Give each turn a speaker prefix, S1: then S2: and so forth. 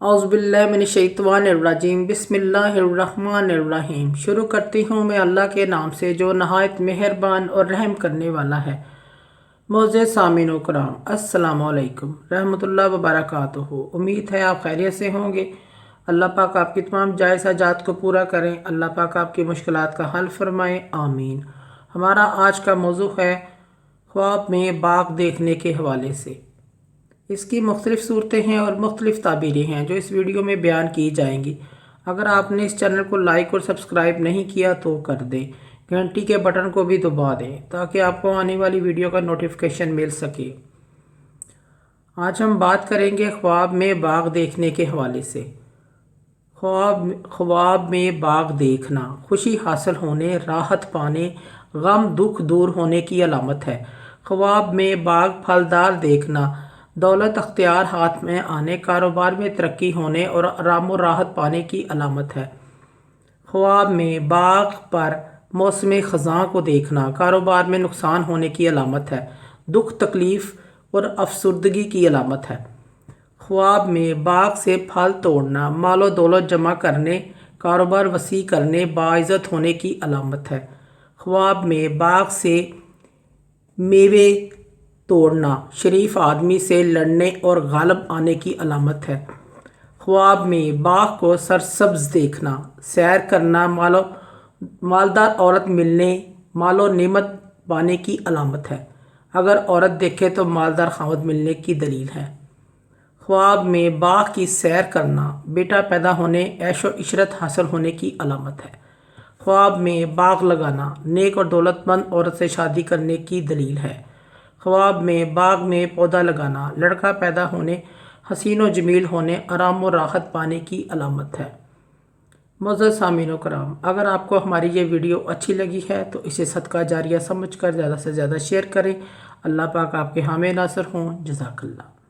S1: औज़ुबिल्लाहिमिनश्शैतानिर्रजीम बिस्मिल्लाहिर्रहमानिर्रहीम। शुरू करती हूँ मैं अल्लाह के नाम से जो नहायत मेहरबान और रहम करने वाला है। मोअज़्ज़ज़ सामीन कराम, अस्सलामु अलैकुम रहमतुल्लाहि व बरकातुहू। उम्मीद है आप खैरियत से होंगे। अल्लाह पाक आपकी तमाम जायज़ हाजात को पूरा करें। अल्लाह पाक आपकी मुश्किलात का हल फरमाएँ, आमीन। हमारा आज का मौजू है ख्वाब में बाग देखने के हवाले से। इसकी मुख्तलिफ़ सूरतें हैं और मुख्तलिफ़ ताबीरें हैं जो इस वीडियो में बयान की जाएंगी। अगर आपने इस चैनल को लाइक और सब्सक्राइब नहीं किया तो कर दें, घंटी के बटन को भी दबा दें ताकि आपको आने वाली वीडियो का नोटिफिकेशन मिल सके। आज हम बात करेंगे ख्वाब में बाग देखने के हवाले से। ख्वाब में बाग देखना खुशी हासिल होने, राहत पाने, गम दुख दूर होने की अलामत है। ख्वाब में बाग फलदार देखना दौलत अख्तियार हाथ में आने, कारोबार में तरक्की होने और आराम और राहत पाने की अलामत है। ख्वाब में बाग पर मौसम ख़ज़ां को देखना कारोबार में नुकसान होने की अलामत है, दुख तकलीफ़ और अफसरदगी की अलामत है। ख्वाब में बाग से फल तोड़ना मालो दौलत जमा करने, कारोबार वसी करने, बाइज़्ज़त होने की अलामत है। ख्वाब में बाग से मेवे तोड़ना शरीफ आदमी से लड़ने और गालब आने की अलामत है। ख्वाब में बाग को सरसब्ज देखना सैर करना मालदार औरत मिलने, मालो नेमत पाने की अलामत है। अगर औरत देखे तो मालदार खावद मिलने की दलील है। ख्वाब में बाग की सैर करना बेटा पैदा होने, ऐशो इशरत हासिल होने की अलामत है। ख्वाब में बाग लगाना नेक और दौलतमंद औरत से शादी करने की दलील है। ख्वाब में बाग में पौधा लगाना लड़का पैदा होने, हसीन व जमील होने, आराम और राहत पाने की अलामत है। मुअज़्ज़ज़ सामीन कराम, अगर आपको हमारी ये वीडियो अच्छी लगी है तो इसे सदका जारिया समझकर ज़्यादा से ज़्यादा शेयर करें। अल्लाह पाक आपके हामी नासर हों। जज़ाकल्लाह।